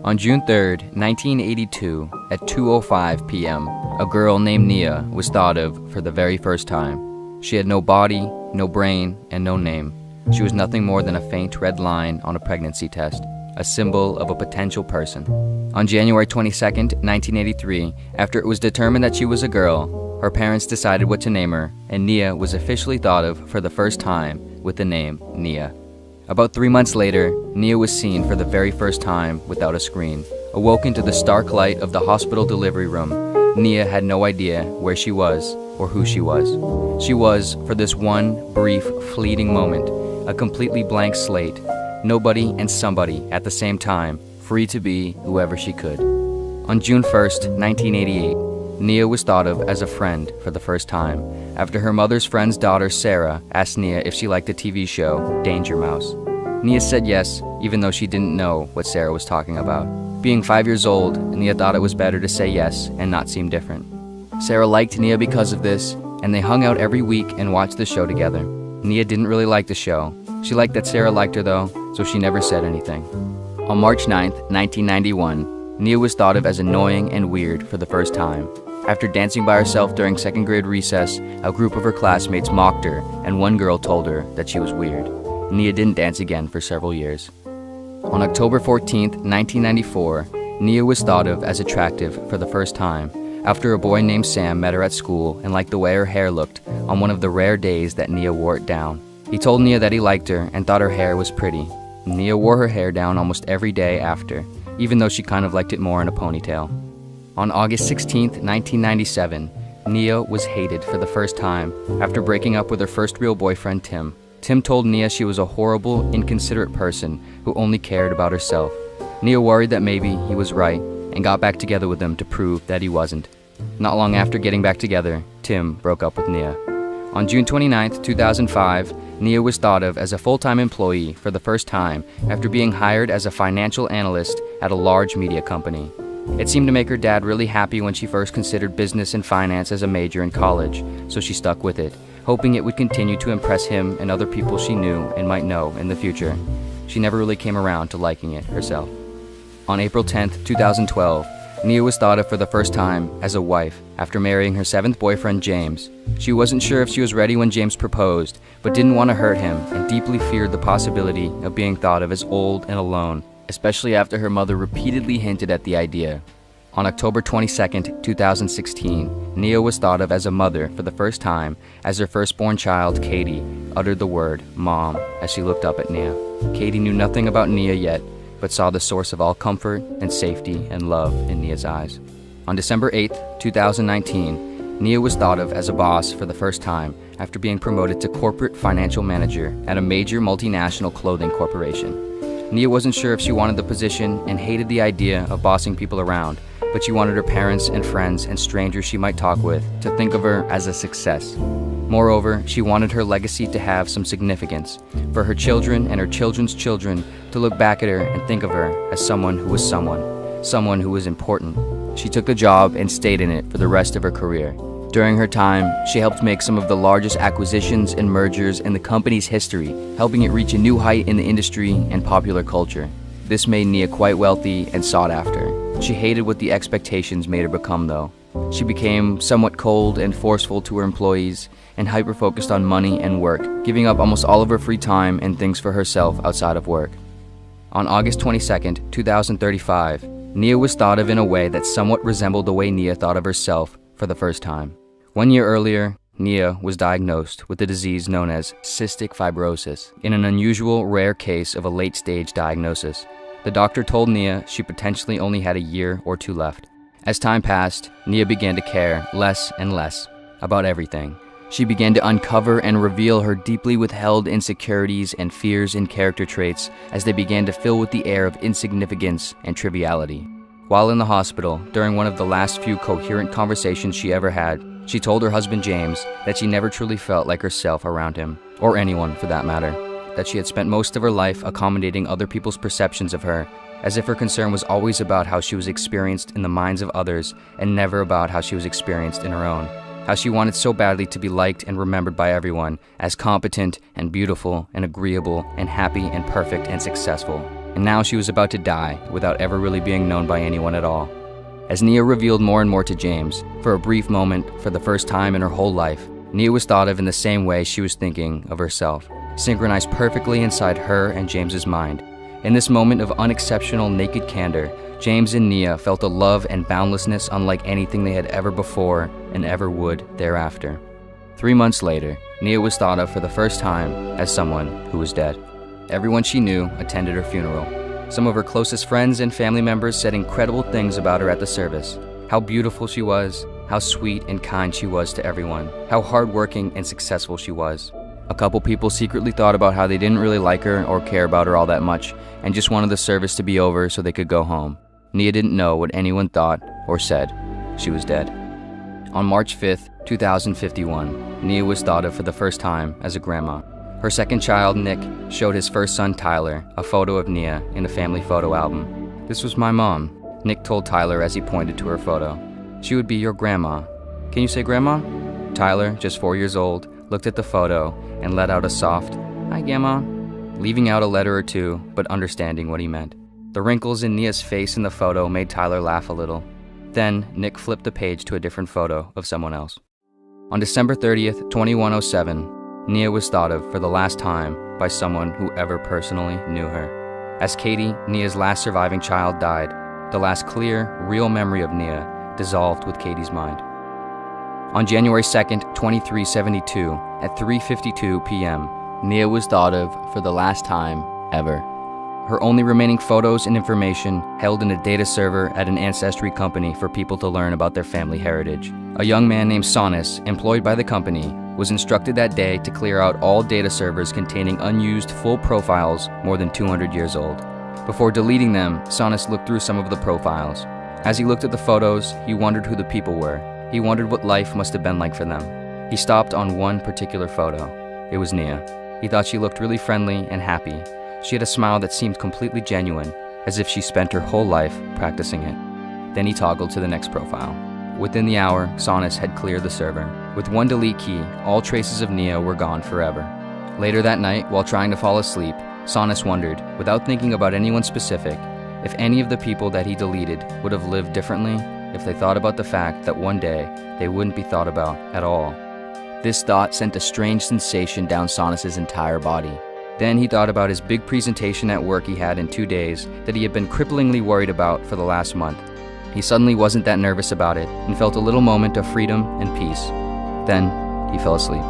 On June 3rd, 1982, at 2:05 p.m., a girl named Nia was thought of for the very first time. She had no body, no brain, and no name. She was nothing more than a faint red line on a pregnancy test, a symbol of a potential person. On January 22nd, 1983, after it was determined that she was a girl, her parents decided what to name her, and Nia was officially thought of for the first time with the name Nia. About 3 months later, Nia was seen for the very first time without a screen. Awoken to the stark light of the hospital delivery room, Nia had no idea where she was or who she was. She was, for this one brief, fleeting moment, a completely blank slate, nobody and somebody at the same time, free to be whoever she could. On June 1st, 1988, Nia was thought of as a friend for the first time, after her mother's friend's daughter Sarah asked Nia if she liked the TV show Danger Mouse. Nia said yes, even though she didn't know what Sarah was talking about. Being 5 years old, Nia thought it was better to say yes and not seem different. Sarah liked Nia because of this, and they hung out every week and watched the show together. Nia didn't really like the show. She liked that Sarah liked her though, so she never said anything. On March 9th, 1991, Nia was thought of as annoying and weird for the first time. After dancing by herself during second grade recess, a group of her classmates mocked her, and one girl told her that she was weird. Nia didn't dance again for several years. On October 14th, 1994, Nia was thought of as attractive for the first time, after a boy named Sam met her at school and liked the way her hair looked on one of the rare days that Nia wore it down. He told Nia that he liked her and thought her hair was pretty. Nia wore her hair down almost every day after, even though she kind of liked it more in a ponytail. On August 16, 1997, Nia was hated for the first time after breaking up with her first real boyfriend, Tim. Tim told Nia she was a horrible, inconsiderate person who only cared about herself. Nia worried that maybe he was right and got back together with him to prove that he wasn't. Not long after getting back together, Tim broke up with Nia. On June 29, 2005, Nia was thought of as a full-time employee for the first time after being hired as a financial analyst at a large media company. It seemed to make her dad really happy when she first considered business and finance as a major in college, so she stuck with it, hoping it would continue to impress him and other people she knew and might know in the future. She never really came around to liking it herself. On April 10, 2012, Nia was thought of for the first time as a wife after marrying her 7th boyfriend, James. She wasn't sure if she was ready when James proposed, but didn't want to hurt him and deeply feared the possibility of being thought of as old and alone, especially after her mother repeatedly hinted at the idea. On October 22, 2016, Nia was thought of as a mother for the first time as her firstborn child, Katie, uttered the word "Mom" as she looked up at Nia. Katie knew nothing about Nia yet, but saw the source of all comfort and safety and love in Nia's eyes. On December 8, 2019, Nia was thought of as a boss for the first time after being promoted to corporate financial manager at a major multinational clothing corporation. Nia wasn't sure if she wanted the position and hated the idea of bossing people around, but she wanted her parents and friends and strangers she might talk with to think of her as a success. Moreover, she wanted her legacy to have some significance, for her children and her children's children to look back at her and think of her as someone who was someone who was important. She took the job and stayed in it for the rest of her career. During her time, she helped make some of the largest acquisitions and mergers in the company's history, helping it reach a new height in the industry and popular culture. This made Nia quite wealthy and sought after. She hated what the expectations made her become, though. She became somewhat cold and forceful to her employees and hyper-focused on money and work, giving up almost all of her free time and things for herself outside of work. On August 22, 2035, Nia was thought of in a way that somewhat resembled the way Nia thought of herself for the first time. 1 year earlier, Nia was diagnosed with a disease known as cystic fibrosis, in an unusual, rare case of a late-stage diagnosis. The doctor told Nia she potentially only had a year or two left. As time passed, Nia began to care less and less about everything. She began to uncover and reveal her deeply withheld insecurities and fears and character traits as they began to fill with the air of insignificance and triviality. While in the hospital, during one of the last few coherent conversations she ever had, she told her husband James that she never truly felt like herself around him, or anyone for that matter, that she had spent most of her life accommodating other people's perceptions of her, as if her concern was always about how she was experienced in the minds of others and never about how she was experienced in her own. How she wanted so badly to be liked and remembered by everyone as competent and beautiful and agreeable and happy and perfect and successful. and now she was about to die without ever really being known by anyone at all. As Nia revealed more and more to James, for a brief moment, for the first time in her whole life, Nia was thought of in the same way she was thinking of herself, synchronized perfectly inside her and James's mind. In this moment of unexceptional naked candor, James and Nia felt a love and boundlessness unlike anything they had ever before and ever would thereafter. 3 months later, Nia was thought of for the first time as someone who was dead. Everyone she knew attended her funeral. Some of her closest friends and family members said incredible things about her at the service. How beautiful she was, how sweet and kind she was to everyone, how hardworking and successful she was. A couple people secretly thought about how they didn't really like her or care about her all that much and just wanted the service to be over so they could go home. Nia didn't know what anyone thought or said. She was dead. On March 5th, 2051, Nia was thought of for the first time as a grandma. Her second child, Nick, showed his first son, Tyler, a photo of Nia in a family photo album. "This was my mom," Nick told Tyler as he pointed to her photo. "She would be your grandma. Can you say grandma?" Tyler, just 4 years old, looked at the photo and let out a soft, "Hi, Grandma," leaving out a letter or two, but understanding what he meant. The wrinkles in Nia's face in the photo made Tyler laugh a little. Then, Nick flipped the page to a different photo of someone else. On December 30th, 2107, Nia was thought of for the last time by someone who ever personally knew her. As Katie, Nia's last surviving child, died, the last clear, real memory of Nia dissolved with Katie's mind. On January 2nd, 2372, at 3:52 p.m., Nia was thought of for the last time ever. Her only remaining photos and information held in a data server at an ancestry company for people to learn about their family heritage. A young man named Sonis, employed by the company, was instructed that day to clear out all data servers containing unused full profiles more than 200 years old. Before deleting them, Sonis looked through some of the profiles. As he looked at the photos, he wondered who the people were. He wondered what life must have been like for them. He stopped on one particular photo. It was Nia. He thought she looked really friendly and happy. She had a smile that seemed completely genuine, as if she spent her whole life practicing it. Then he toggled to the next profile. Within the hour, Sonis had cleared the server. With one delete key, all traces of Nia were gone forever. Later that night, while trying to fall asleep, Sonis wondered, without thinking about anyone specific, if any of the people that he deleted would have lived differently if they thought about the fact that one day they wouldn't be thought about at all. This thought sent a strange sensation down Sonis's entire body. Then he thought about his big presentation at work he had in 2 days that he had been cripplingly worried about for the last month. He suddenly wasn't that nervous about it and felt a little moment of freedom and peace. Then he fell asleep.